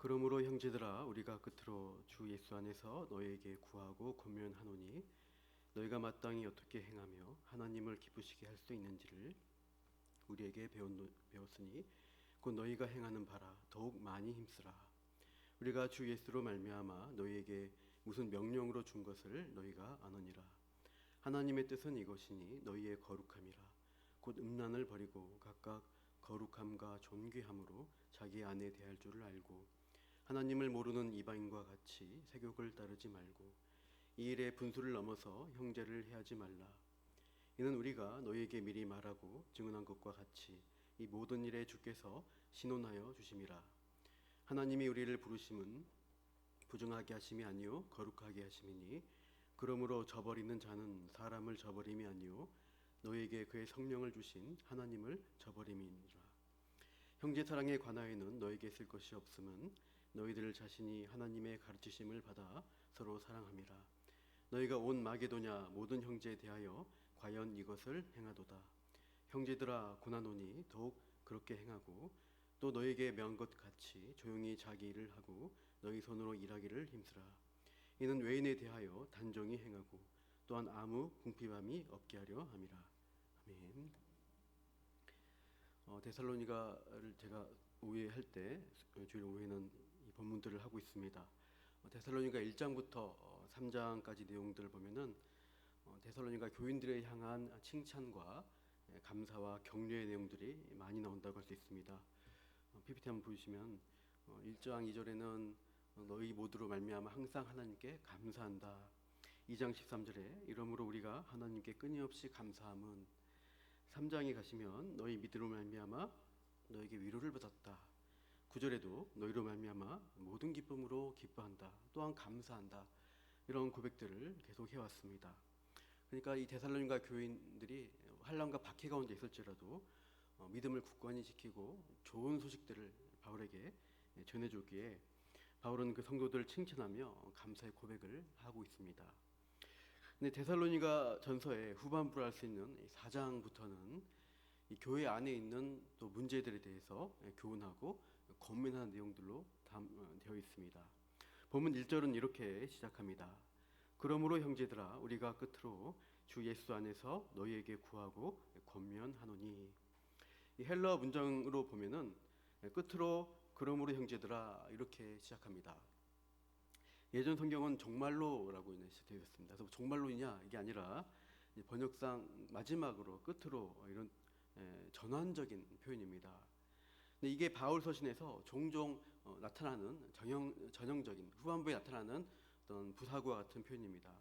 그러므로 형제들아 우리가 끝으로 주 예수 안에서 너희에게 구하고 권면하노니 너희가 마땅히 어떻게 행하며 하나님을 기쁘시게 할 수 있는지를 우리에게 배웠으니 곧 너희가 행하는 바라 더욱 많이 힘쓰라. 우리가 주 예수로 말미암아 너희에게 무슨 명령으로 준 것을 너희가 아느니라. 하나님의 뜻은 이것이니 너희의 거룩함이라. 곧 음란을 버리고 각각 거룩함과 존귀함으로 자기 아내 대할 줄을 알고 하나님을 모르는 이방인과 같이 세욕을 따르지 말고 이 일에 분수를 넘어서 형제를 해하지 말라. 이는 우리가 너희에게 미리 말하고 증언한 것과 같이 이 모든 일에 주께서 신원하여 주심이라. 하나님이 우리를 부르심은 부정하게 하심이 아니요 거룩하게 하심이니 그러므로 저버리는 자는 사람을 저버림이 아니요 너희에게 그의 성령을 주신 하나님을 저버림이니라. 형제 사랑에 관하여는 너희에게 쓸 것이 없음은 너희들 자신이 하나님의 가르치심을 받아 서로 사랑함이라. 너희가 온 마게도냐 모든 형제에 대하여 과연 이것을 행하도다. 형제들아 고나노니 더욱 그렇게 행하고 또 너희에게 명한 것 같이 조용히 자기 일을 하고 너희 손으로 일하기를 힘쓰라. 이는 외인에 대하여 단정히 행하고 또한 아무 궁핍함이 없게 하려 함이라. 아멘. 데살로니가를 제가 우회할 때 주일 우회는 이 본문들을 하고 있습니다. 데살로니가 1장부터 3장까지 내용들을 보면은 데살로니가 교인들에 향한 칭찬과 감사와 격려의 내용들이 많이 나온다고 할 수 있습니다. PPT 한번 보시면 1장 2절에는 너희 모두로 말미암아 항상 하나님께 감사한다. 2장 13절에 이러므로 우리가 하나님께 끊임없이 감사함은 3장에 가시면 너희 믿음으로 말미암아 너에게 위로를 받았다. 9절에도 너희로 말미암아 모든 기쁨으로 기뻐한다. 또한 감사한다. 이런 고백들을 계속 해왔습니다. 그러니까 이 데살로니가 교인들이 환난과 박해 가운데 있을지라도 믿음을 굳건히 지키고 좋은 소식들을 바울에게 전해주기에 바울은 그 성도들을 칭찬하며 감사의 고백을 하고 있습니다. 근데 데살로니가 전서의 후반부를 할 수 있는 4장부터는 이 교회 안에 있는 또 문제들에 대해서 교훈하고 권면하는 내용들로 되어 있습니다. 본문 1절은 이렇게 시작합니다. 그러므로 형제들아 우리가 끝으로 주 예수 안에서 너희에게 구하고 권면하노니. 이 헬러 문장으로 보면은 끝으로 그러므로 형제들아 이렇게 시작합니다. 예전 성경은 정말로라고 되어 있습니다. 그래서 정말로이냐 이게 아니라 번역상 마지막으로 끝으로 이런 전환적인 표현입니다. 근데 이게 바울 서신에서 종종 나타나는 전형적인 후반부에 나타나는 어떤 부사구와 같은 표현입니다.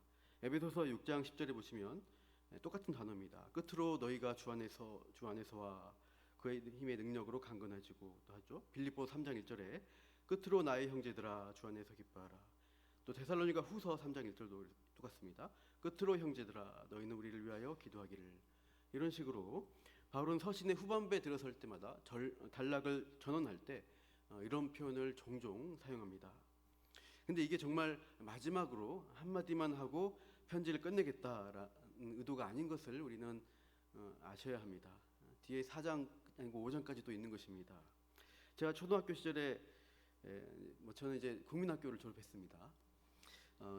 에베소서 6장 10절에 보시면 똑같은 단어입니다. 끝으로 너희가 주 안에서와 그의 힘의 능력으로 강건해지고 또 하죠. 빌립보 3장 1절에 끝으로 나의 형제들아 주 안에서 기뻐하라. 또 데살로니가 후서 3장 1절도 똑같습니다. 끝으로 형제들아 너희는 우리를 위하여 기도하기를. 이런 식으로 바울은 서신의 후반부에 들어설 때마다 단락을 전원할 때 이런 표현을 종종 사용합니다. 근데 이게 정말 마지막으로 한마디만 하고 편지를 끝내겠다라는 의도가 아닌 것을 우리는 아셔야 합니다. 뒤에 4장 아니고 5장까지도 있는 것입니다. 제가 초등학교 시절에 저는 이제 국민학교를 졸업했습니다.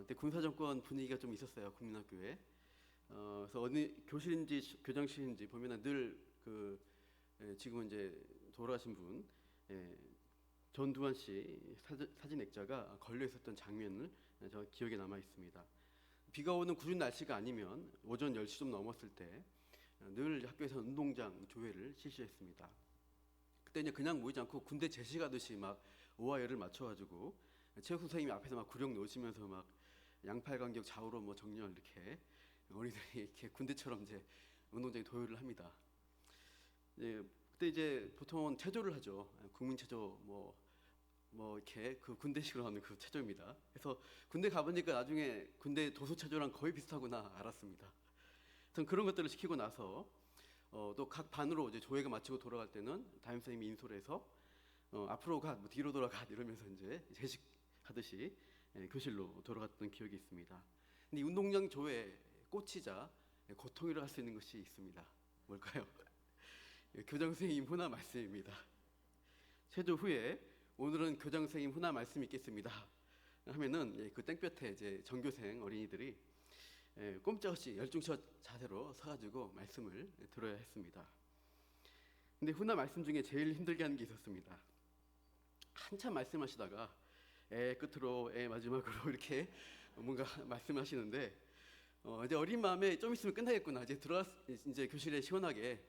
그때 군사정권 분위기가 좀 있었어요. 국민학교에. 그래서 어느 교실인지 교장실인지 보면은 늘 지금은 이제 돌아가신 분 전두환 씨 사진 액자가 걸려 있었던 장면을 저 기억에 남아 있습니다. 비가 오는 궂은 날씨가 아니면 오전 10시 좀 넘었을 때 늘 학교에서 운동장 조회를 실시했습니다. 그때 이제 그냥 모이지 않고 군대 제시 가듯이 막 오와 열을 맞춰가지고 체육 선생님이 앞에서 막 구령 놓으시면서 막 양팔 간격 좌우로 뭐 정렬 이렇게 어린이들이 이렇게 군대처럼 이제 운동장에 도열을 합니다. 그때 이제 보통은 체조를 하죠. 국민 체조 뭐 이렇게 그 군대식으로 하는 그 체조입니다. 그래서 군대 가보니까 나중에 군대 도수 체조랑 거의 비슷하구나 알았습니다. 전 그런 것들을 시키고 나서 또 각 반으로 이제 조회가 마치고 돌아갈 때는 담임 선생님이 인솔을 해서 앞으로 가, 뭐 뒤로 돌아가 이러면서 이제 제식하듯이 교실로 돌아갔던 기억이 있습니다. 근데 이 운동장 조회에 꽂히자 고통이라 할 수 있는 것이 있습니다. 뭘까요? 교장 선생님 훈화 말씀입니다. 체조 후에 오늘은 교장 선생님 훈화 말씀 있겠습니다 하면은 그 땡볕에 이제 전교생 어린이들이 꼼짝없이 열중처 자세로 서가지고 말씀을 들어야 했습니다. 근데 훈화 말씀 중에 제일 힘들게 하는 게 있었습니다. 한참 말씀하시다가 끝으로 마지막으로 이렇게 뭔가 말씀하시는데 이제 어린 마음에 좀 있으면 끝나겠구나, 이제 교실에 시원하게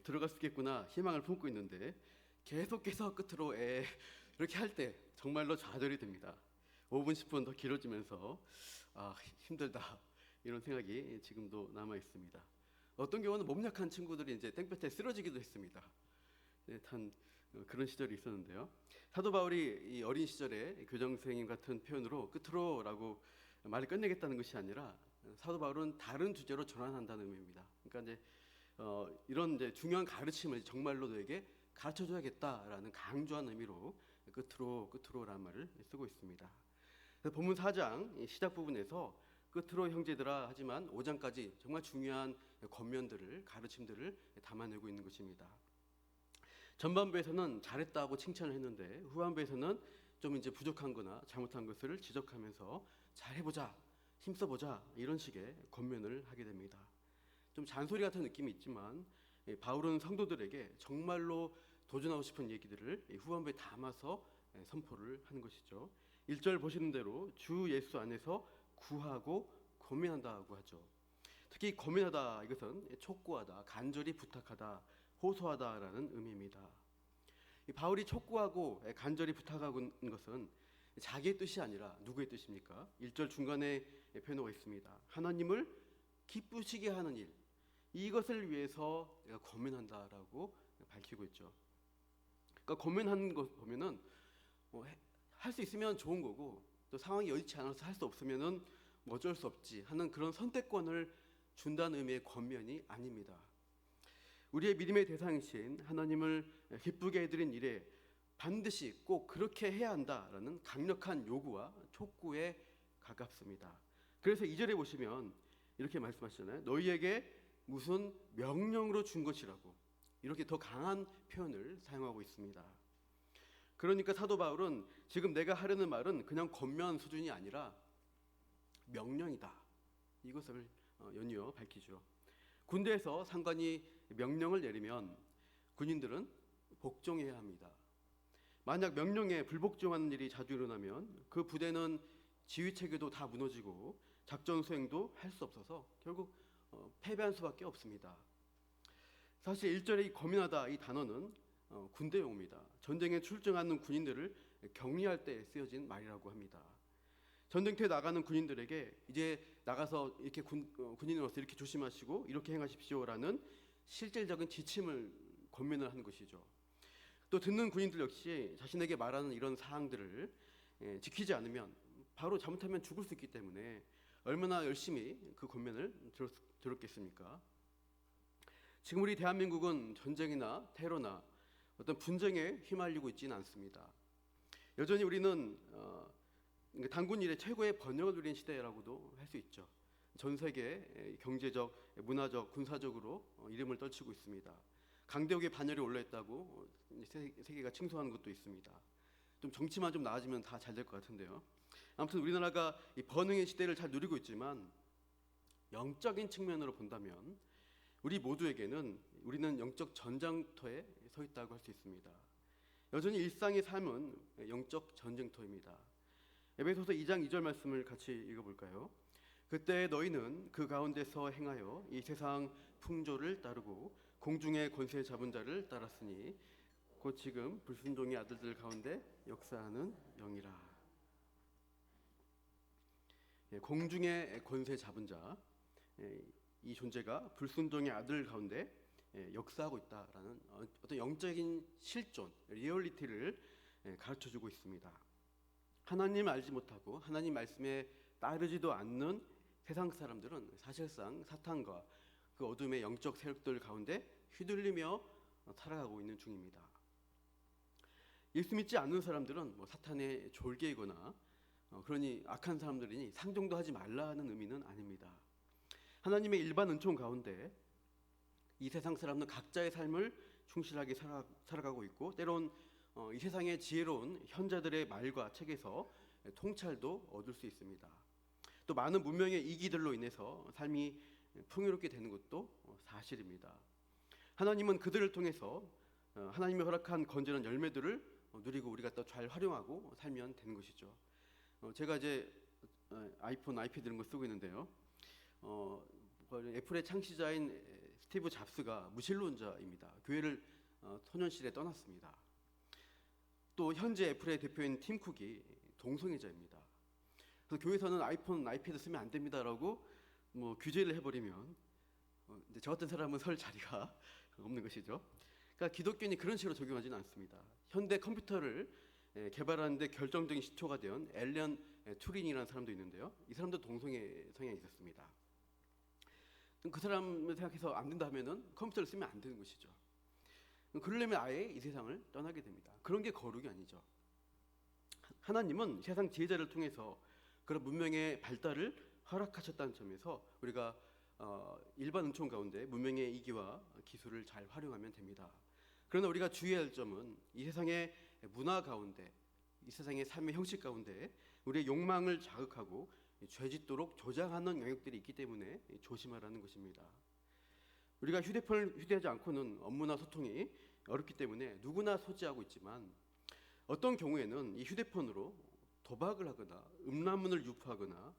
들어갈 수 있겠구나 희망을 품고 있는데 계속해서 끝으로 이렇게 할 때 정말로 좌절이 됩니다. 5분 10분 더 길어지면서 힘들다 이런 생각이 지금도 남아 있습니다. 어떤 경우는 몸 약한 친구들이 이제 땡볕에 쓰러지기도 했습니다. 단 그런 시절이 있었는데요. 사도 바울이 이 어린 시절에 교장 선생님 같은 표현으로 끝으로라고 말을 끝내겠다는 것이 아니라 사도 바울은 다른 주제로 전환한다는 의미입니다. 그러니까 이제 이런 이제 중요한 가르침을 정말로 너에게 가르쳐줘야겠다라는 강조한 의미로 끝으로라는 말을 쓰고 있습니다. 그래서 본문 4장 시작 부분에서 끝으로 형제들아 하지만 5장까지 정말 중요한 권면들을, 가르침들을 담아내고 있는 것입니다. 전반부에서는 잘했다고 칭찬을 했는데 후반부에서는 좀 이제 부족한거나 잘못한 것을 지적하면서 잘해보자, 힘써보자 이런 식의 권면을 하게 됩니다. 좀 잔소리 같은 느낌이 있지만 바울은 성도들에게 정말로 도전하고 싶은 얘기들을 후반부에 담아서 선포를 하는 것이죠. 1절 보시는 대로 주 예수 안에서 구하고 고민한다고 하죠. 특히 고민하다, 이것은 촉구하다, 간절히 부탁하다, 호소하다라는 의미입니다. 바울이 촉구하고 간절히 부탁하고 있는 것은 자기의 뜻이 아니라 누구의 뜻입니까? 1절 중간에 표현하고 있습니다. 하나님을 기쁘시게 하는 일, 이것을 위해서 내가 고민한다라고 밝히고 있죠. 그러니까 고민하는 것 보면은 할 수 있으면 좋은 거고, 또 상황이 여의치 않아서 할 수 없으면은 어쩔 수 없지 하는 그런 선택권을 준다는 의미의 권면이 아닙니다. 우리의 믿음의 대상이신 하나님을 기쁘게 해드린 일에 반드시 꼭 그렇게 해야 한다라는 강력한 요구와 촉구에 가깝습니다. 그래서 2절에 보시면 이렇게 말씀하시잖아요. 너희에게 무슨 명령으로 준 것이라고, 이렇게 더 강한 표현을 사용하고 있습니다. 그러니까 사도 바울은 지금 내가 하려는 말은 그냥 권면 수준이 아니라 명령이다, 이것을 연이어 밝히죠. 군대에서 상관이 명령을 내리면 군인들은 복종해야 합니다. 만약 명령에 불복종하는 일이 자주 일어나면 그 부대는 지휘 체계도 다 무너지고 작전 수행도 할 수 없어서 결국 패배할 수밖에 없습니다. 사실 1절에 이 고민하다, 이 단어는 군대용입니다. 전쟁에 출정하는 군인들을 격리할 때 쓰여진 말이라고 합니다. 전쟁터에 나가는 군인들에게 이제 나가서 이렇게 군인으로서 이렇게 조심하시고 이렇게 행하십시오라는 실질적인 지침을 권면을 하는 것이죠. 또 듣는 군인들 역시 자신에게 말하는 이런 사항들을 지키지 않으면 바로 잘못하면 죽을 수 있기 때문에 얼마나 열심히 그 권면을 들었겠습니까? 지금 우리 대한민국은 전쟁이나 테러나 어떤 분쟁에 휘말리고 있지는 않습니다. 여전히 우리는 단군 일의 최고의 번영을 누린 시대라고도 할 수 있죠. 전 세계 경제적, 문화적, 군사적으로 이름을 떨치고 있습니다. 강대국의 반열에 올라있다고 세계가 칭송하는 것도 있습니다. 좀 정치만 좀 나아지면 다 잘 될 것 같은데요. 아무튼 우리나라가 이 번영의 시대를 잘 누리고 있지만 영적인 측면으로 본다면 우리 모두에게는 우리는 영적 전장터에 서 있다고 할 수 있습니다. 여전히 일상의 삶은 영적 전쟁터입니다. 에베소서 2장 2절 말씀을 같이 읽어볼까요? 그때 너희는 그 가운데서 행하여 이 세상 풍조를 따르고 공중의 권세 잡은 자를 따랐으니 곧 지금 불순종의 아들들 가운데 역사하는 영이라. 공중의 권세 잡은 자, 이 존재가 불순종의 아들 가운데 역사하고 있다라는 어떤 영적인 실존, 리얼리티를 가르쳐주고 있습니다. 하나님 알지 못하고 하나님 말씀에 따르지도 않는 세상 사람들은 사실상 사탄과 그 어둠의 영적 세력들 가운데 휘둘리며 살아가고 있는 중입니다. 예수 믿지 않는 사람들은 사탄의 졸개이거나 그러니 악한 사람들이니 상종도 하지 말라는 의미는 아닙니다. 하나님의 일반 은총 가운데 이 세상 사람은 각자의 삶을 충실하게 살아가고 있고 때론 이 세상의 지혜로운 현자들의 말과 책에서 통찰도 얻을 수 있습니다. 또 많은 문명의 이기들로 인해서 삶이 풍요롭게 되는 것도 사실입니다. 하나님은 그들을 통해서 하나님이 허락한 건전한 열매들을 누리고 우리가 또 잘 활용하고 살면 되는 것이죠. 제가 이제 아이폰, 아이패드 이런 거 쓰고 있는데요. 애플의 창시자인 스티브 잡스가 무신론자입니다. 교회를 소년시대에 떠났습니다. 또 현재 애플의 대표인 팀 쿡이 동성애자입니다. 그래서 교회에서는 아이폰, 아이패드 쓰면 안 됩니다라고 규제를 해버리면 이제 저 같은 사람은 설 자리가 없는 것이죠. 그러니까 기독교인이 그런 식으로 적용하지는 않습니다. 현대 컴퓨터를 개발하는데 결정적인 시초가 된 앨런 투링이라는 사람도 있는데요. 이 사람도 동성애 성향이 있었습니다. 그 사람을 생각해서 안 된다 하면은 컴퓨터를 쓰면 안 되는 것이죠. 그러려면 아예 이 세상을 떠나게 됩니다. 그런 게 거룩이 아니죠. 하나님은 세상 지혜자를 통해서 그런 문명의 발달을 허락하셨다는 점에서 우리가 일반 은총 가운데 문명의 이기와 기술을 잘 활용하면 됩니다. 그러나 우리가 주의해야 할 점은 이 세상의 문화 가운데, 이 세상의 삶의 형식 가운데 우리의 욕망을 자극하고 죄짓도록 조장하는 영역들이 있기 때문에 조심하라는 것입니다. 우리가 휴대폰을 휴대하지 않고는 업무나 소통이 어렵기 때문에 누구나 소지하고 있지만 어떤 경우에는 이 휴대폰으로 도박을 하거나 음란문을 유포하거나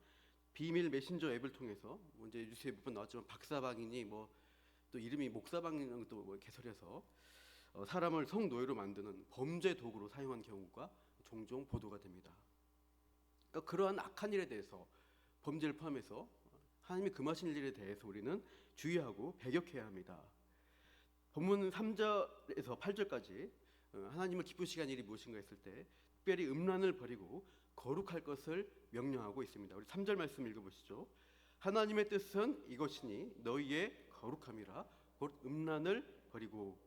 비밀 메신저 앱을 통해서 이제 뉴스에 몇 번 나왔지만 박사방이니 또 이름이 목사방이라는 것도 개설해서 사람을 성노예로 만드는 범죄 도구로 사용한 경우가 종종 보도가 됩니다. 그러니까 그러한 악한 일에 대해서 범죄를 포함해서 하나님이 금하신 일에 대해서 우리는 주의하고 배격해야 합니다. 본문 3절에서 8절까지 하나님을 기쁘시게 한 일이 무엇인가 했을 때 특별히 음란을 버리고 거룩할 것을 명령하고 있습니다. 우리 3절 말씀 읽어보시죠. 하나님의 뜻은 이것이니 너희의 거룩함이라 곧 음란을 버리고.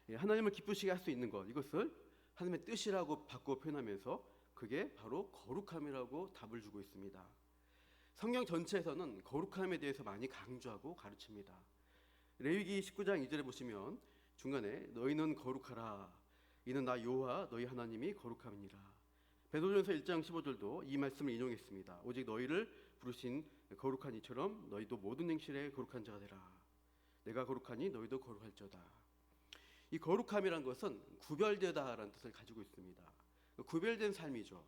하나님을 기쁘시게 할 수 있는 것, 이것을 하나님의 뜻이라고 바꾸어 표현하면서 그게 바로 거룩함이라고 답을 주고 있습니다. 성경 전체에서는 거룩함에 대해서 많이 강조하고 가르칩니다. 레위기 19장 2절에 보시면 중간에 너희는 거룩하라 이는 나 여호와 너희 하나님이 거룩함이니라. 베드로전서 1장 15절도 이 말씀을 인용했습니다. 오직 너희를 부르신 거룩한 이처럼 너희도 모든 행실에 거룩한 자가 되라. 내가 거룩하니 너희도 거룩할지어다. 이 거룩함이란 것은 구별되다라는 뜻을 가지고 있습니다. 구별된 삶이죠.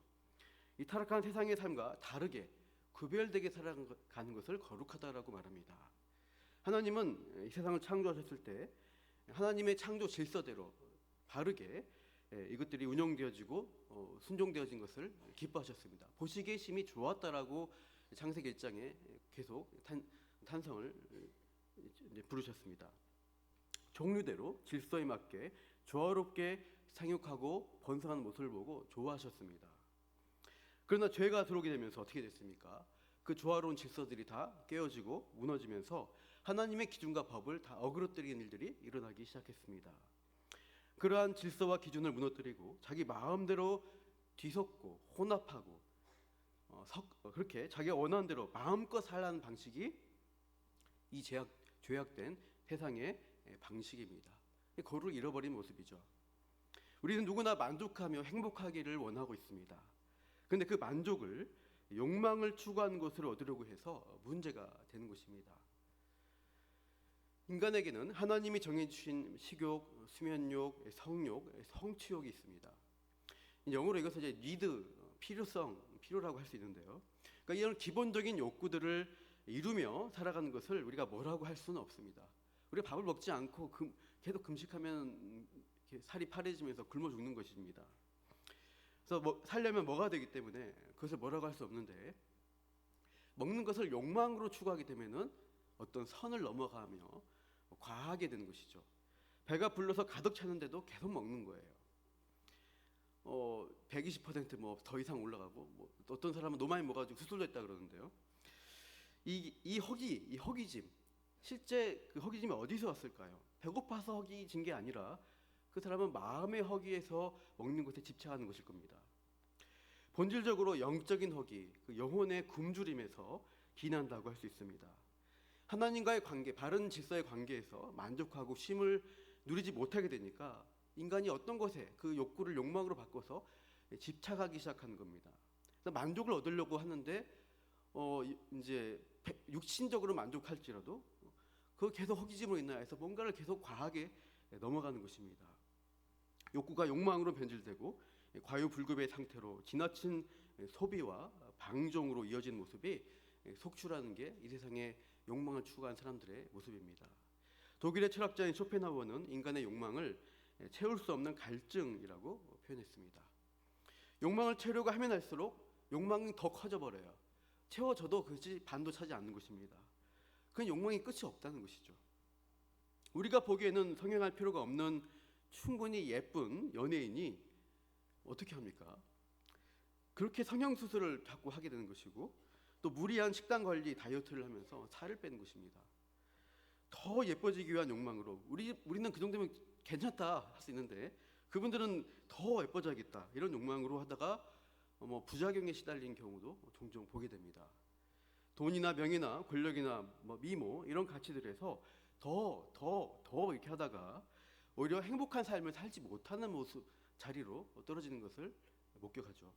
이 타락한 세상의 삶과 다르게 구별되게 살아가는 것을 거룩하다라고 말합니다. 하나님은 이 세상을 창조하셨을 때 하나님의 창조 질서대로 바르게 이것들이 운영되어지고 순종되어진 것을 기뻐하셨습니다. 보시기에 심히 좋았다라고 창세기 1장에 계속 탄성을 부르셨습니다. 종류대로 질서에 맞게 조화롭게 생육하고 번성하는 모습을 보고 좋아하셨습니다. 그러나 죄가 들어오게 되면서 어떻게 됐습니까? 그 조화로운 질서들이 다 깨어지고 무너지면서 하나님의 기준과 법을 다 어그러뜨리는 일들이 일어나기 시작했습니다. 그러한 질서와 기준을 무너뜨리고 자기 마음대로 뒤섞고 혼합하고 그렇게 자기가 원하는 대로 마음껏 살라는 방식이 이 죄악된 세상의 방식입니다. 거룩을 잃어버린 모습이죠. 우리는 누구나 만족하며 행복하기를 원하고 있습니다. 그런데 그 만족을 욕망을 추구하는 것을 얻으려고 해서 문제가 되는 것입니다. 인간에게는 하나님이 정해주신 식욕, 수면욕, 성욕, 성취욕이 있습니다. 영어로 이것을 이제 need, 필요라고 할 수 있는데요. 그러니까 이런 기본적인 욕구들을 이루며 살아가는 것을 우리가 뭐라고 할 수는 없습니다. 우리가 밥을 먹지 않고 계속 금식하면 살이 파래지면서 굶어 죽는 것입니다. 그래서 살려면 뭐가 되기 때문에 그것을 뭐라고 할 수 없는데 먹는 것을 욕망으로 추구하게 되면은 어떤 선을 넘어가며 과하게 되는 것이죠. 배가 불러서 가득 차는데도 계속 먹는 거예요. 120% 더 이상 올라가고 어떤 사람은 너무 많이 먹어가지고 수술됐다 그러는데요. 이 허기짐, 실제 그 허기짐이 어디서 왔을까요? 배고파서 허기진 게 아니라 그 사람은 마음의 허기에서 먹는 것에 집착하는 것일 겁니다. 본질적으로 영적인 허기, 그 영혼의 굶주림에서 기인한다고 할 수 있습니다. 하나님과의 관계, 바른 질서의 관계에서 만족하고 쉼을 누리지 못하게 되니까 인간이 어떤 것에 그 욕구를 욕망으로 바꿔서 집착하기 시작하는 겁니다. 그래서 만족을 얻으려고 하는데 이제 육신적으로 만족할지라도 그 계속 허기짐으로 인하여서 뭔가를 계속 과하게 넘어가는 것입니다. 욕구가 욕망으로 변질되고 과유불급의 상태로 지나친 소비와 방종으로 이어진 모습이 속출하는 게 이 세상의 욕망을 추구한 사람들의 모습입니다. 독일의 철학자인 쇼펜하우어는 인간의 욕망을 채울 수 없는 갈증이라고 표현했습니다. 욕망을 채우려고 하면 할수록 욕망이 더 커져버려요. 채워져도 그것이 반도 차지 않는 것입니다. 그건 욕망이 끝이 없다는 것이죠. 우리가 보기에는 성형할 필요가 없는 충분히 예쁜 연예인이 어떻게 합니까? 그렇게 성형수술을 자꾸 하게 되는 것이고, 또 무리한 식단관리, 다이어트를 하면서 살을 빼는 것입니다. 더 예뻐지기 위한 욕망으로 우리는 그 정도면 괜찮다 할 수 있는데, 그분들은 더 예뻐져야겠다 이런 욕망으로 하다가 부작용에 시달린 경우도 종종 보게 됩니다. 돈이나 명예나 권력이나 미모 이런 가치들에서 더 이렇게 하다가 오히려 행복한 삶을 살지 못하는 모습 자리로 떨어지는 것을 목격하죠.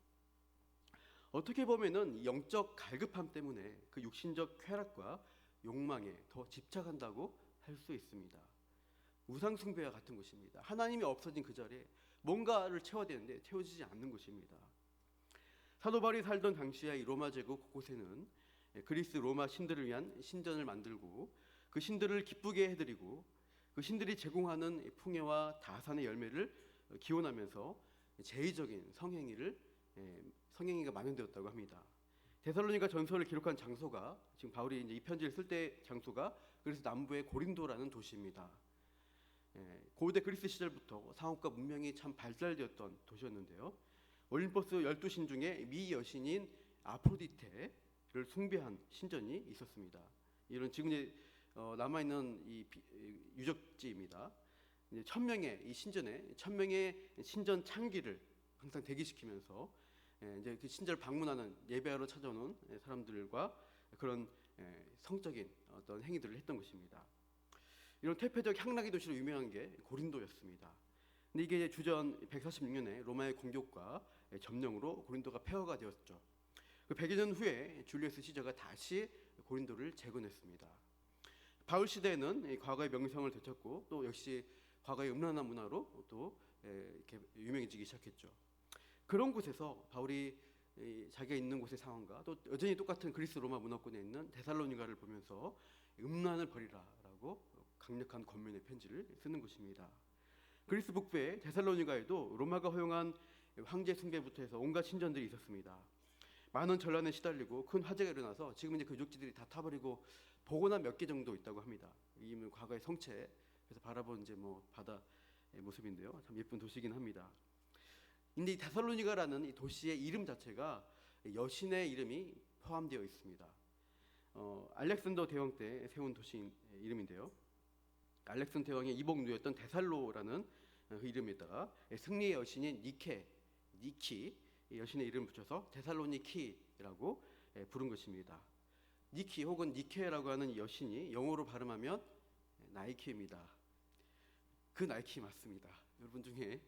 어떻게 보면은 영적 갈급함 때문에 그 육신적 쾌락과 욕망에 더 집착한다고 할 수 있습니다. 우상 숭배와 같은 것입니다. 하나님이 없어진 그 자리에 뭔가를 채워야 되는데 채워지지 않는 것입니다. 사도 바울이 살던 당시에 이 로마 제국 곳곳에는 그리스 로마 신들을 위한 신전을 만들고 그 신들을 기쁘게 해드리고 그 신들이 제공하는 풍요와 다산의 열매를 기원하면서 제의적인 성행위가 만연되었다고 합니다. 데살로니가 전서를 기록한 장소가 지금 바울이 이제 이 편지를 쓸 때 장소가 그래서 남부의 고린도라는 도시입니다. 고대 그리스 시절부터 상업과 문명이 참 발달되었던 도시였는데요. 올림포스 12신 중에 미 여신인 아프로디테를 숭배한 신전이 있었습니다. 이런 지금 남아있는 이 유적지입니다. 1000명의 이 신전에 1000명의 신전 창기를 항상 대기시키면서 이제 그 신전을 방문하는 예배하러 찾아오는 사람들과 그런 성적인 어떤 행위들을 했던 것입니다. 이런 퇴폐적 향락의 도시로 유명한 게 고린도였습니다. 근데 이게 주전 146년에 로마의 공격과 점령으로 고린도가 폐허가 되었죠. 그 100여 년 후에 줄리우스 시저가 다시 고린도를 재건했습니다. 바울 시대에는 과거의 명성을 되찾고 또 역시 과거의 음란한 문화로 또 이렇게 유명해지기 시작했죠. 그런 곳에서 바울이 자기가 있는 곳의 상황과 또 여전히 똑같은 그리스 로마 문화권에 있는 데살로니가를 보면서 음란을 버리라라고 강력한 권면의 편지를 쓰는 것입니다. 그리스 북부의 데살로니가에도 로마가 허용한 황제 숭배부터 해서 온갖 신전들이 있었습니다. 많은 전란에 시달리고 큰 화재가 일어나서 지금 이제 그 유적지들이 다 타버리고 보거나 몇 개 정도 있다고 합니다. 이 과거의 성체에서 바라본 이제 바다의 모습인데요. 참 예쁜 도시이긴 합니다. 근데 이 데살로니가라는 이 도시의 이름 자체가 여신의 이름이 포함되어 있습니다. 알렉산더 대왕 때 세운 도시 이름인데요. 알렉산더 대왕의 이복누였던 데살로라는 그 이름에다가 승리의 여신인 니키 여신의 이름을 붙여서 데살로니키라고 부른 것입니다. 니키 혹은 니케라고 하는 이 여신이 영어로 발음하면 나이키입니다. 그 나이키 맞습니다. 여러분 중에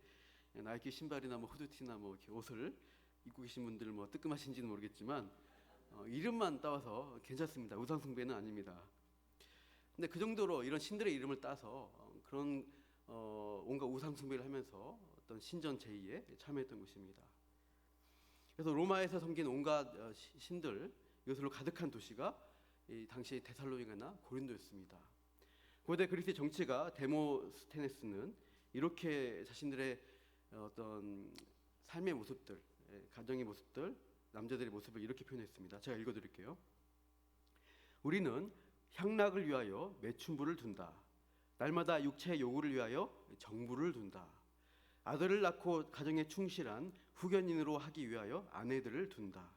나이키 신발이나 후드티나 이렇게 옷을 입고 계신 분들 뜨끔하신지는 모르겠지만 이름만 따와서 괜찮습니다. 우상 숭배는 아닙니다. 근데 그 정도로 이런 신들의 이름을 따서 그런 온갖 우상 숭배를 하면서 어떤 신전 제의에 참여했던 것입니다. 그래서 로마에서 섬긴 온갖 신들 이것으로 가득한 도시가 이 당시 데살로니가나 고린도였습니다. 고대 그리스 정치가 데모스테네스는 이렇게 자신들의 어떤 삶의 모습들, 가정의 모습들, 남자들의 모습을 이렇게 표현했습니다. 제가 읽어드릴게요. 우리는 향락을 위하여 매춘부를 둔다. 날마다 육체의 요구를 위하여 정부를 둔다. 아들을 낳고 가정에 충실한 후견인으로 하기 위하여 아내들을 둔다.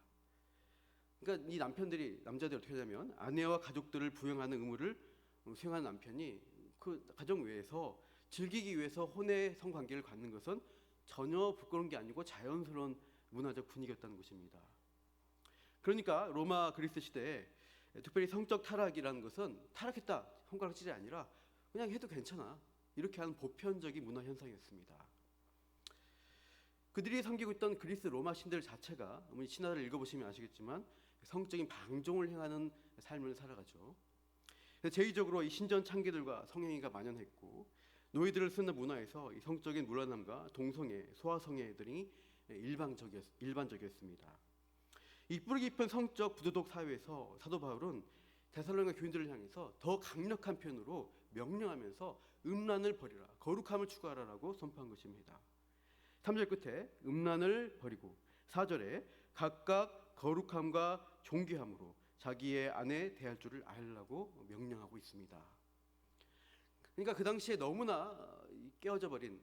그러니까 이 남자들이 어떻게 하냐면 아내와 가족들을 부양하는 의무를 수행하는 남편이 그 가정 외에서 즐기기 위해서 혼의 성관계를 갖는 것은 전혀 부끄러운 게 아니고 자연스러운 문화적 분위기였다는 것입니다. 그러니까 로마 그리스 시대에 특별히 성적 타락이라는 것은 타락했다 손가락질이 아니라 그냥 해도 괜찮아 이렇게 하는 보편적인 문화 현상이었습니다. 그들이 섬기고 있던 그리스 로마 신들 자체가 어머니 신화를 읽어보시면 아시겠지만 성적인 방종을 행하는 삶을 살아가죠. 제의적으로 이 신전 창기들과 성행위가 만연했고 노예들을 쓰는 문화에서 이 성적인 문란함과 동성애, 소아성애들이 일반적이었습니다. 이 뿌리 깊은 성적 부도덕 사회에서 사도 바울은 데살로니가 교인들을 향해서 더 강력한 표현으로 명령하면서 음란을 버리라, 거룩함을 추구하라라고 선포한 것입니다. 3절 끝에 음란을 버리고 4절에 각각 거룩함과 존귀함으로 자기의 아내 대할 줄을 알라고 명령하고 있습니다. 그러니까 그 당시에 너무나 깨어져 버린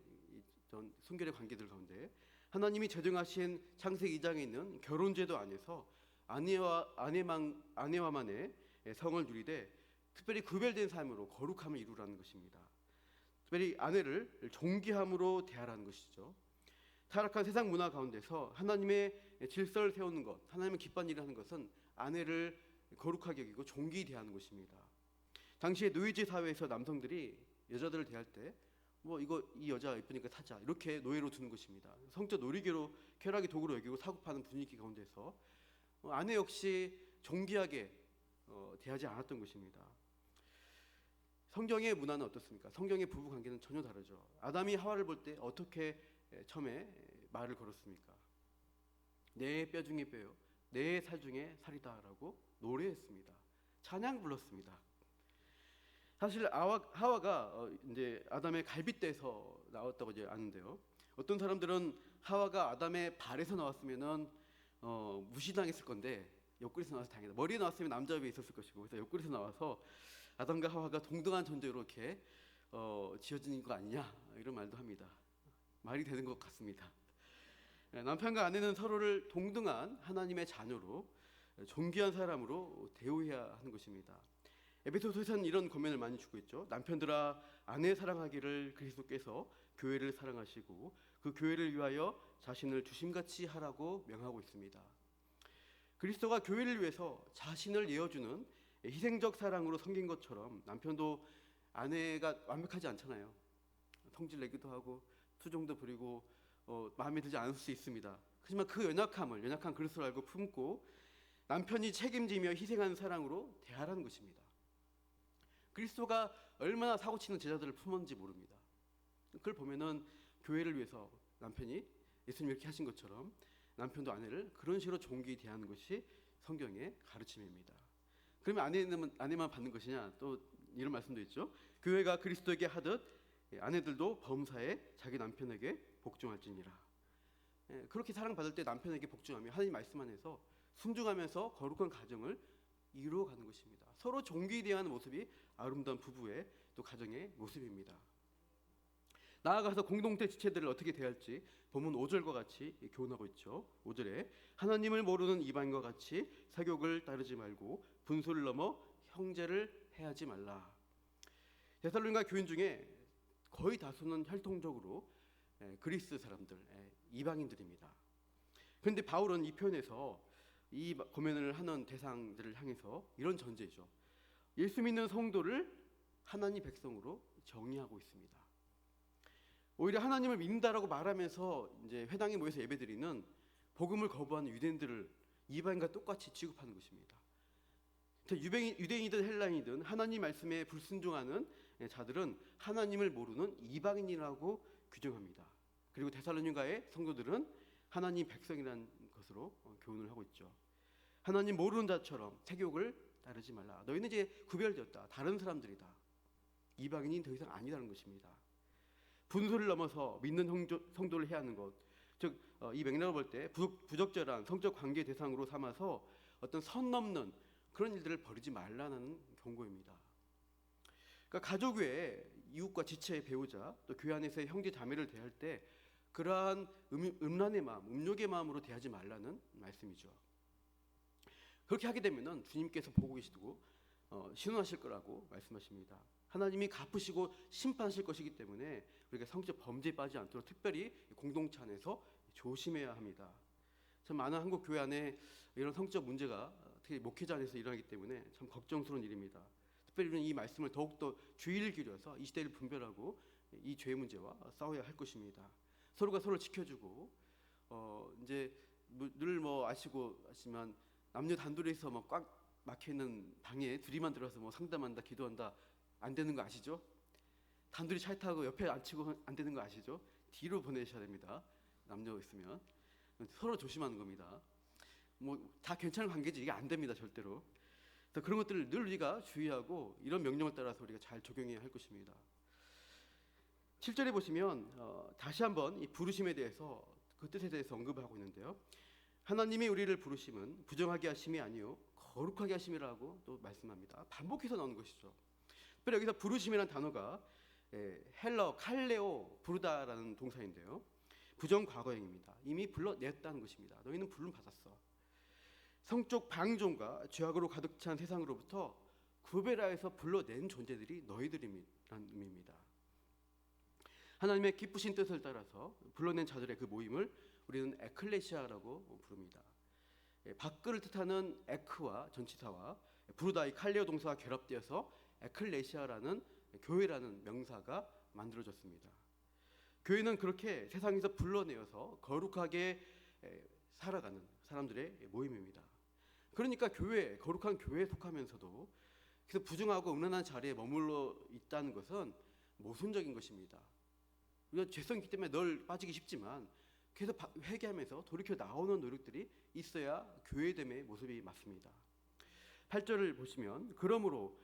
순결의 관계들 가운데 하나님이 제정하신 창세기 2장에 있는 결혼제도 안에서 아내와만의 성을 누리되 특별히 구별된 삶으로 거룩함을 이루라는 것입니다. 특별히 아내를 존귀함으로 대하라는 것이죠. 타락한 세상 문화 가운데서 하나님의 질서를 세우는 것, 하나님을 기뻐하는 일을 하는 것은 아내를 거룩하게 여기고 존귀히 대하는 것입니다. 당시에 노예제 사회에서 남성들이 여자들을 대할 때 이 여자 예쁘니까 사자 이렇게 노예로 두는 것입니다. 성적 놀이개로 쾌락의 도구로 여기고 사고파는 분위기 가운데서 아내 역시 존귀하게 대하지 않았던 것입니다. 성경의 문화는 어떻습니까? 성경의 부부 관계는 전혀 다르죠. 아담이 하와를 볼 때 어떻게 처음에 말을 걸었습니까? 내 뼈 중에 뼈요, 내 살 중에 살이다라고 노래했습니다. 찬양 불렀습니다. 사실 하와가 이제 아담의 갈빗대에서 나왔다고 이제 아는데요. 어떤 사람들은 하와가 아담의 발에서 나왔으면은 무시당했을 건데 옆구리에서 나와서 다행이다. 머리에 나왔으면 남자 위에 있었을 것이고 그래서 옆구리에서 나와서 아담과 하와가 동등한 존재로 이렇게 지어진 거 아니냐 이런 말도 합니다. 말이 되는 것 같습니다. 남편과 아내는 서로를 동등한 하나님의 자녀로 존귀한 사람으로 대우해야 하는 것입니다. 에베소서에서는 이런 권면을 많이 주고 있죠. 남편들아 아내 사랑하기를 그리스도께서 교회를 사랑하시고 그 교회를 위하여 자신을 주심같이 하라고 명하고 있습니다. 그리스도가 교회를 위해서 자신을 내어주는 희생적 사랑으로 섬긴 것처럼 남편도 아내가 완벽하지 않잖아요. 성질 내기도 하고 투정도 부리고 마음에 들지 않을 수 있습니다. 하지만 그 연약한 그리스도를 알고 품고 남편이 책임지며 희생하는 사랑으로 대하라는 것입니다. 그리스도가 얼마나 사고치는 제자들을 품었는지 모릅니다. 그걸 보면은 교회를 위해서 남편이 예수님 이렇게 하신 것처럼 남편도 아내를 그런 식으로 존귀히 대하는 것이 성경의 가르침입니다. 그러면 아내만 받는 것이냐? 또 이런 말씀도 있죠. 교회가 그리스도에게 하듯 아내들도 범사에 자기 남편에게 복종할지니라. 그렇게 사랑받을 때 남편에게 복종하며 하나님 말씀 안에서 순종하면서 거룩한 가정을 이루어가는 것입니다. 서로 존귀히 대하는 모습이 아름다운 부부의 또 가정의 모습입니다. 나아가서 공동체 지체들을 어떻게 대할지 본문 5절과 같이 교훈하고 있죠. 5절에 하나님을 모르는 이방인과 같이 사욕을 따르지 말고 분소를 넘어 형제를 해하지 말라. 데살로니가 교인 중에 거의 다수는 혈통적으로 그리스 사람들, 이방인들입니다. 그런데 바울은 이 표현에서 이 고면을 하는 대상들을 향해서 이런 전제죠. 예수 믿는 성도를 하나님 백성으로 정의하고 있습니다. 오히려 하나님을 믿는다라고 말하면서 이제 회당에 모여서 예배드리는 복음을 거부하는 유대인들을 이방인과 똑같이 취급하는 것입니다. 유대인이든 헬라인이든 하나님 말씀에 불순종하는 자들은 하나님을 모르는 이방인이라고 규정합니다. 그리고 데살로니가의 성도들은 하나님 백성이라는 것으로 교훈을 하고 있죠. 하나님 모르는 자처럼 세욕을 따르지 말라. 너희는 이제 구별되었다. 다른 사람들이다. 이방인이 더 이상 아니라는 것입니다. 분소를 넘어서 믿는 성도를 해야 하는 것, 즉 이 맥락을 볼 때 부적절한 성적 관계 대상으로 삼아서 어떤 선 넘는 그런 일들을 벌이지 말라는 경고입니다. 그러니까 가족 외에 이웃과 지체의 배우자, 또 교회 안에서의 형제 자매를 대할 때 그러한 음란의 마음, 음욕의 마음으로 대하지 말라는 말씀이죠. 그렇게 하게 되면은 주님께서 보고 계시고 신원하실 거라고 말씀하십니다. 하나님이 갚으시고 심판하실 것이기 때문에 우리가 성적 범죄에 빠지지 않도록 특별히 공동체 안에서 조심해야 합니다. 참 많은 한국 교회 안에 이런 성적 문제가 특히 목회자 안에서 일어나기 때문에 참 걱정스러운 일입니다. 특별히 우리는 이 말씀을 더욱더 주의를 기울여서 이 시대를 분별하고 이 죄 문제와 싸워야 할 것입니다. 서로가 서로를 지켜주고 이제 늘 아시지만 남녀 단둘이서 꽉 막혀 있는 방에 둘이만 들어서 상담한다, 기도한다 안 되는 거 아시죠? 단둘이 차에 타고 옆에 앉히고 안 되는 거 아시죠? 뒤로 보내셔야 됩니다. 남녀 있으면 서로 조심하는 겁니다. 다 괜찮은 관계지 이게 안 됩니다, 절대로. 그런 것들을 늘 우리가 주의하고 이런 명령을 따라서 우리가 잘 적용해야 할 것입니다. 7절에 보시면 다시 한번 이 부르심에 대해서 그 뜻에 대해서 언급하고 있는데요. 하나님이 우리를 부르심은 부정하게 하심이 아니요 거룩하게 하심이라고 또 말씀합니다. 반복해서 나오는 것이죠. 특별히 여기서 부르심이라는 단어가 헬러 칼레오 부르다라는 동사인데요. 부정 과거형입니다. 이미 불러냈다는 것입니다. 너희는 부름 받았어. 성적 방종과 죄악으로 가득 찬 세상으로부터 구별하여서 불러낸 존재들이 너희들이라는 의미입니다. 하나님의 기쁘신 뜻을 따라서 불러낸 자들의 그 모임을 우리는 에클레시아라고 부릅니다. 밖을 뜻하는 에크와 전치사와 부르다의 칼레오 동사가 결합되어서 에클레시아라는 교회라는 명사가 만들어졌습니다. 교회는 그렇게 세상에서 불러내어서 거룩하게 살아가는 사람들의 모임입니다. 그러니까 거룩한 교회에 속하면서도 그래서 부정하고 음란한 자리에 머물러 있다는 것은 모순적인 것입니다. 우리가 죄성이 있기 때문에 늘 빠지기 쉽지만 계속 회개하면서 돌이켜 나오는 노력들이 있어야 교회됨의 모습이 맞습니다. 8절을 보시면 그러므로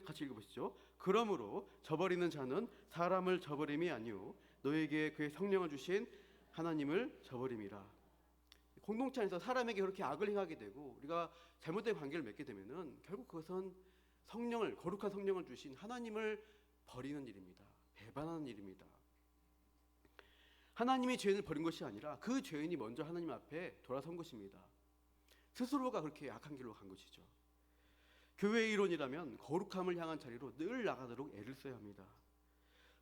같이 읽어보시죠. 그러므로 저버리는 자는 사람을 저버림이 아니요 너에게 그의 성령을 주신 하나님을 저버림이라. 공동체 안에서 사람에게 그렇게 악을 행하게 되고 우리가 잘못된 관계를 맺게 되면은 결국 그것은 거룩한 성령을 주신 하나님을 버리는 일입니다. 배반하는 일입니다. 하나님이 죄인을 버린 것이 아니라 그 죄인이 먼저 하나님 앞에 돌아선 것입니다. 스스로가 그렇게 악한 길로 간 것이죠. 교회의 이론이라면 거룩함을 향한 자리로 늘 나가도록 애를 써야 합니다.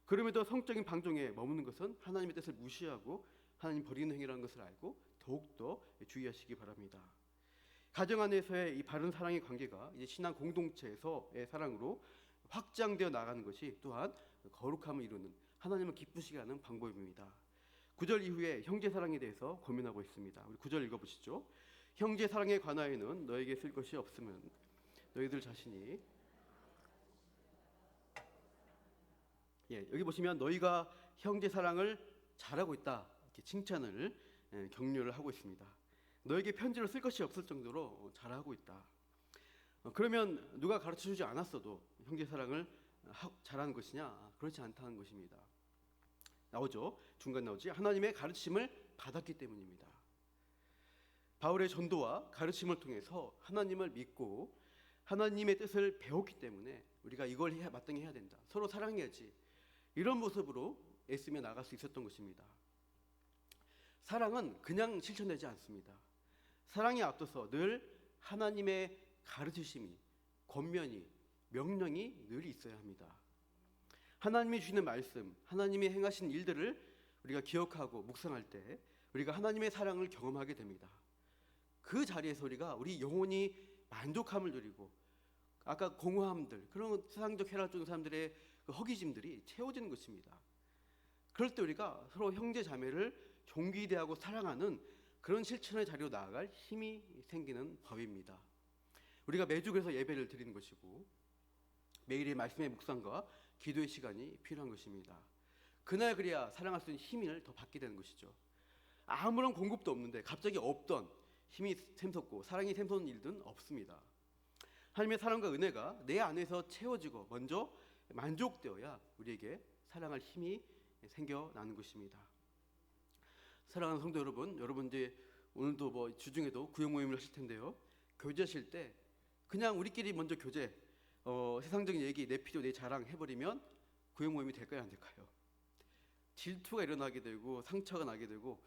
그럼에도 성적인 방종에 머무는 것은 하나님의 뜻을 무시하고 하나님 버리는 행위라는 것을 알고 더욱더 주의하시기 바랍니다. 가정 안에서의 이 바른 사랑의 관계가 이제 신앙 공동체에서의 사랑으로 확장되어 나가는 것이 또한 거룩함을 이루는 하나님을 기쁘시게 하는 방법입니다. 9절 이후에 형제 사랑에 대해서 고민하고 있습니다. 우리 9절 읽어보시죠. 형제 사랑에 관하여는 너에게 쓸 것이 없으면 너희들 자신이 여기 보시면 너희가 형제 사랑을 잘하고 있다 이렇게 칭찬을 격려를 하고 있습니다. 너에게 편지를 쓸 것이 없을 정도로 잘하고 있다. 그러면 누가 가르쳐주지 않았어도 형제 사랑을 잘하는 것이냐? 그렇지 않다는 것입니다. 중간 나오지. 하나님의 가르침을 받았기 때문입니다. 바울의 전도와 가르침을 통해서 하나님을 믿고 하나님의 뜻을 배웠기 때문에 우리가 이걸 마땅히 해야 된다. 서로 사랑해야지. 이런 모습으로 애쓰며 나갈 수 있었던 것입니다. 사랑은 그냥 실천되지 않습니다. 사랑에 앞서서 늘 하나님의 가르치심이, 권면이, 명령이 늘 있어야 합니다. 하나님이 주시는 말씀, 하나님이 행하신 일들을 우리가 기억하고 묵상할 때 우리가 하나님의 사랑을 경험하게 됩니다. 그 자리에서 우리 영혼이 만족함을 누리고 아까 공허함들, 그런 세상적 쾌락 중 사람들의 그 허기짐들이 채워지는 것입니다. 그럴 때 우리가 서로 형제 자매를 존귀 대하고 사랑하는 그런 실천의 자리로 나아갈 힘이 생기는 법입니다. 우리가 매주 그래서 예배를 드리는 것이고 매일의 말씀의 묵상과 기도의 시간이 필요한 것입니다. 그날 그래야 사랑할 수 있는 힘을 더 받게 되는 것이죠. 아무런 공급도 없는데 갑자기 없던 힘이 샘솟고 사랑이 샘솟는 일은 없습니다. 하나님의 사랑과 은혜가 내 안에서 채워지고 먼저 만족되어야 우리에게 사랑할 힘이 생겨나는 것입니다. 사랑하는 성도 여러분 이제 오늘도 주중에도 구역 모임을 하실 텐데요. 교제하실 때 그냥 우리끼리 먼저 교제, 세상적인 얘기, 내 필요, 내 자랑 해버리면 구역 모임이 될까요, 안 될까요? 질투가 일어나게 되고 상처가 나게 되고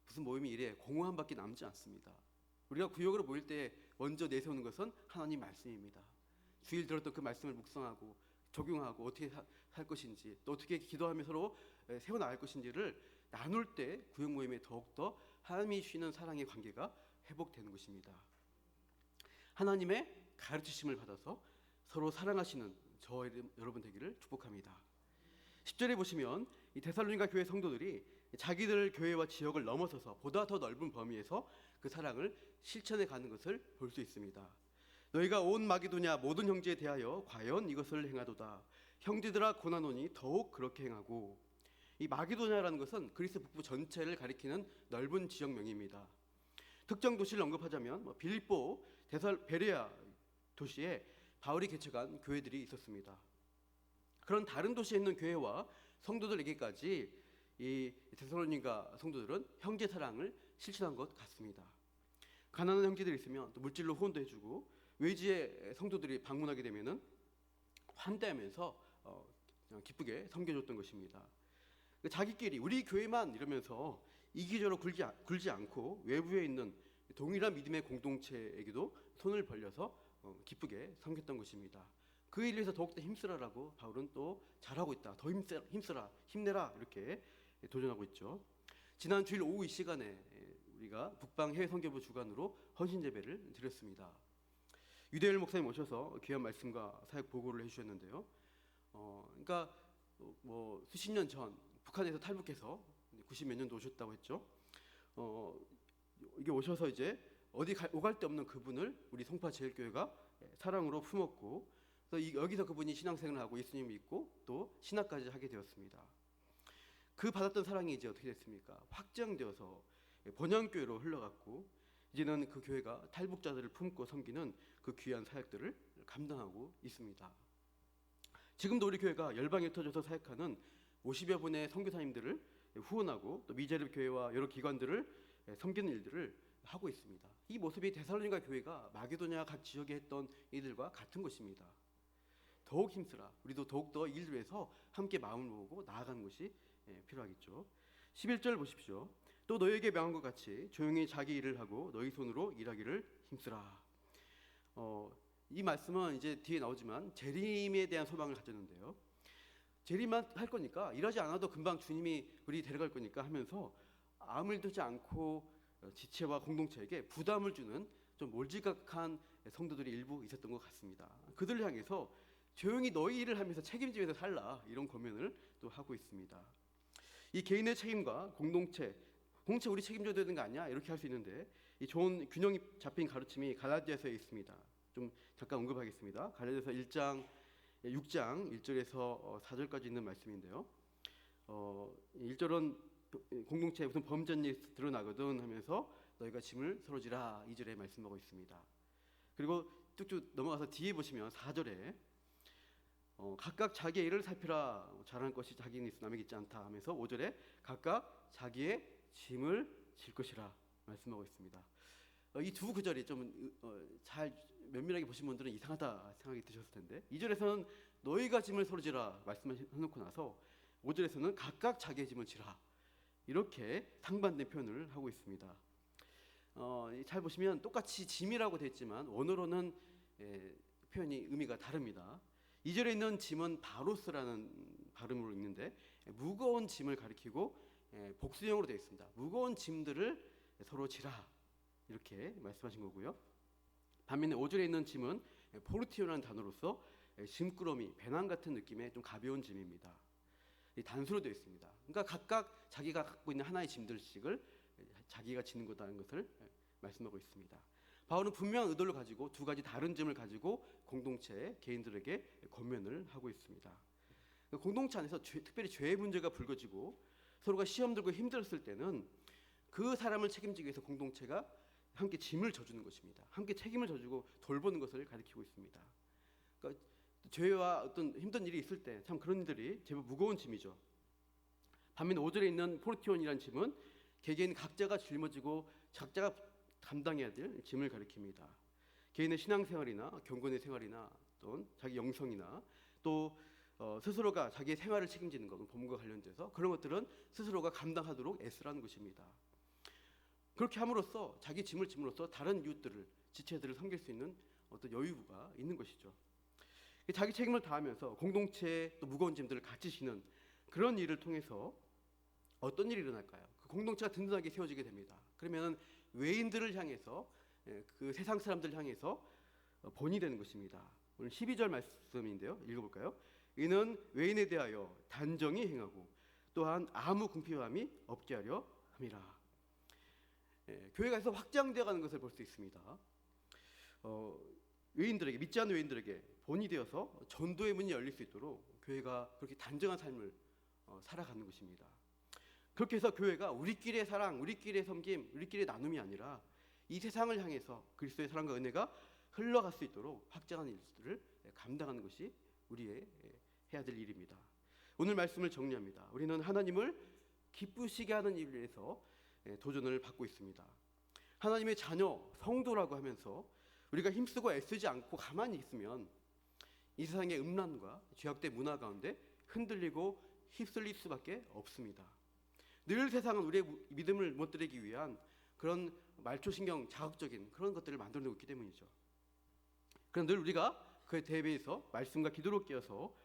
무슨 모임이 이래 공허함밖에 남지 않습니다. 우리가 구역으로 모일 때 먼저 내세우는 것은 하나님 말씀입니다. 주일 들었던 그 말씀을 묵상하고 적용하고 어떻게 살 것인지 또 어떻게 기도하며 서로 세워나갈 것인지를 나눌 때 구역 모임에 더욱더 하나님이 주시는 사랑의 관계가 회복되는 것입니다. 하나님의 가르치심을 받아서 서로 사랑하시는 저 여러분 되기를 축복합니다. 10절에 보시면 이 데살로니가 교회 성도들이 자기들 교회와 지역을 넘어서서 보다 더 넓은 범위에서 그 사랑을 실천해 가는 것을 볼 수 있습니다. 너희가 온 마게도냐 모든 형제에 대하여 과연 이것을 행하도다. 형제들아 고나노니 더욱 그렇게 행하고. 이 마게도냐라는 것은 그리스 북부 전체를 가리키는 넓은 지역명입니다. 특정 도시를 언급하자면 빌립보, 베레아 도시에 바울이 개척한 교회들이 있었습니다. 그런 다른 도시에 있는 교회와 성도들에게까지 이 데살로니가 성도들은 형제 사랑을 실천한 것 같습니다. 가난한 형제들이 있으면 또 물질로 후원도 해주고, 외지의 성도들이 방문하게 되면은 환대하면서 기쁘게 섬겨줬던 것입니다. 자기끼리 우리 교회만 이러면서 이기적으로 굴지 않고 외부에 있는 동일한 믿음의 공동체에게도 손을 벌려서 기쁘게 섬겼던 것입니다. 그 일을 위해서 더욱더 힘쓰라라고 바울은 또 잘하고 있다. 더 힘쓰라, 힘내라 이렇게 도전하고 있죠. 지난 주일 오후 이 시간에 우리가 북방 해외 선교부 주관으로 헌신 예배를 드렸습니다. 유대열 목사님 오셔서 귀한 말씀과 사역 보고를 해주셨는데요. 그러니까 수십 년 전 북한에서 탈북해서 90몇 년도 오셨다고 했죠. 이게 오셔서 이제 어디 오갈 데 없는 그분을 우리 송파 제일교회가 사랑으로 품었고, 그래서 여기서 그분이 신앙생활을 하고 예수님 믿고 또 신학까지 하게 되었습니다. 그 받았던 사랑이 이제 어떻게 됐습니까? 확장되어서 번영교회로 흘러갔고, 이제는 그 교회가 탈북자들을 품고 섬기는 그 귀한 사역들을 감당하고 있습니다. 지금도 우리 교회가 열방에 흩어져서 사역하는 50여 분의 선교사님들을 후원하고 또 미제립 교회와 여러 기관들을 섬기는 일들을 하고 있습니다. 이 모습이 데살로니가 교회가 마게도냐 각 지역에 했던 일들과 같은 것입니다. 더욱 힘쓰라. 우리도 더욱더 이 일을 위해서 함께 마음을 모으고 나아가는 것이 필요하겠죠. 11절 보십시오. 또 너희에게 명한 것 같이 조용히 자기 일을 하고 너희 손으로 일하기를 힘쓰라. 이 말씀은 이제 뒤에 나오지만 재림에 대한 소망을 가졌는데요. 재림만 할 거니까 일하지 않아도 금방 주님이 우리 데려갈 거니까 하면서 아무 일도 하지 않고 지체와 공동체에게 부담을 주는 좀 몰지각한 성도들이 일부 있었던 것 같습니다. 그들을 향해서 조용히 너희 일을 하면서 책임지면서 살라, 이런 권면을 또 하고 있습니다. 이 개인의 책임과 공동체 우리 책임져야 되는 거 아니야? 이렇게 할 수 있는데, 이 좋은 균형이 잡힌 가르침이 갈라디아서에 있습니다. 좀 잠깐 언급하겠습니다. 갈라디아서 6장 1절에서 4절까지 있는 말씀인데요. 1절은 공동체에 무슨 범죄한 일이 드러나거든 하면서 너희가 짐을 서로 지라, 2절에 말씀하고 있습니다. 그리고 쭉쭉 넘어가서 뒤에 보시면 4절에 각각 자기의 일을 살피라, 잘하는 것이 자기는 있어 남에게 있지 않다 하면서 5절에 각각 자기의 짐을 질 것이라 말씀하고 있습니다. 이 두 구절이 좀 잘 면밀하게 보신 분들은 이상하다 생각이 드셨을 텐데, 2절에서는 너희가 짐을 서로 지라 말씀해놓고 나서 5절에서는 각각 자기의 짐을 지라, 이렇게 상반된 표현을 하고 있습니다. 잘 보시면 똑같이 짐이라고 되어 있지만 원어로는 표현이 의미가 다릅니다. 2절에 있는 짐은 바로스라는 발음으로 읽는데 무거운 짐을 가리키고 복수형으로 되어 있습니다. 무거운 짐들을 서로 지라, 이렇게 말씀하신 거고요. 반면에 5절에 있는 짐은 포르티오라는 단어로서 짐꾸러미, 배낭 같은 느낌의 좀 가벼운 짐입니다. 단수로 되어 있습니다. 그러니까 각각 자기가 갖고 있는 하나의 짐들씩을 자기가 지는 거다는 것을 말씀하고 있습니다. 바울은 분명한 의도를 가지고 두 가지 다른 짐을 가지고 공동체 개인들에게 권면을 하고 있습니다. 공동체 안에서 특별히 죄의 문제가 불거지고 서로가 시험 들고 힘들었을 때는 그 사람을 책임지기 위해서 공동체가 함께 짐을 져주는 것입니다. 함께 책임을 져주고 돌보는 것을 가리키고 있습니다. 그러니까 죄와 어떤 힘든 일이 있을 때 참 그런 일들이 제법 무거운 짐이죠. 반면에 5절에 있는 포르티온이라는 짐은 개개인 각자가 짊어지고 각자가 감당해야 될 짐을 가리킵니다. 개인의 신앙생활이나 경건의 생활이나 또는 자기 영성이나 또 스스로가 자기의 생활을 책임지는 것, 법과 관련돼서 그런 것들은 스스로가 감당하도록 애쓰라는 것입니다. 그렇게 함으로써 자기 짐을 짐으로써 다른 이웃들을, 지체들을 섬길 수 있는 어떤 여유가 있는 것이죠. 자기 책임을 다하면서 공동체의 또 무거운 짐들을 같이 지는 그런 일을 통해서 어떤 일이 일어날까요? 그 공동체가 든든하게 세워지게 됩니다. 그러면 외인들을 향해서, 그 세상 사람들을 향해서 본이 되는 것입니다. 오늘 12절 말씀인데요. 읽어볼까요? 이는 외인에 대하여 단정히 행하고 또한 아무 궁핍함이 없게 하려 함이라. 교회가 계속 확장되어 가는 것을 볼 수 있습니다. 외인들에게, 믿지 않는 외인들에게 본이 되어서 전도의 문이 열릴 수 있도록 교회가 그렇게 단정한 삶을 살아가는 것입니다. 그렇게 해서 교회가 우리끼리의 사랑, 우리끼리의 섬김, 우리끼리의 나눔이 아니라 이 세상을 향해서 그리스도의 사랑과 은혜가 흘러갈 수 있도록 확장하는 일들을 감당하는 것이 우리의 해야 될 일입니다. 오늘 말씀을 정리합니다. 우리는 하나님을 기쁘시게 하는 일을 위해서 도전을 받고 있습니다. 하나님의 자녀, 성도라고 하면서 우리가 힘쓰고 애쓰지 않고 가만히 있으면 이 세상의 음란과 죄악된 문화 가운데 흔들리고 휩쓸릴 수밖에 없습니다. 늘 세상은 우리의 믿음을 무너뜨리기 위한 그런 말초신경 자극적인 그런 것들을 만들어내고 있기 때문이죠. 그럼 늘 우리가 그에 대비해서 말씀과 기도로 깨어서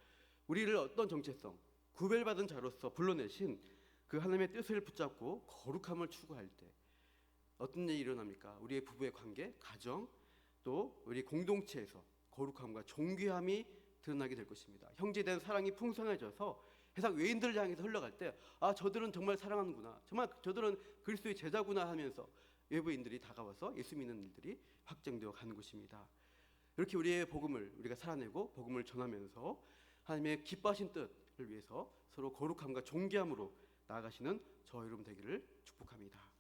우리를 어떤 정체성, 구별받은 자로서 불러내신 그 하나님의 뜻을 붙잡고 거룩함을 추구할 때 어떤 일이 일어납니까? 우리의 부부의 관계, 가정, 또 우리 공동체에서 거룩함과 존귀함이 드러나게 될 것입니다. 형제에 대한 사랑이 풍성해져서 세상 외인들을 향해서 흘러갈 때 저들은 정말 사랑하는구나, 정말 저들은 그리스도의 제자구나 하면서 외부인들이 다가와서 예수 믿는 일들이 확장되어 가는 것입니다. 이렇게 우리의 복음을 우리가 살아내고 복음을 전하면서 하나님의 기뻐하신 뜻을 위해서 서로 거룩함과 존귀함으로 나아가시는 저와 여러분 되기를 축복합니다.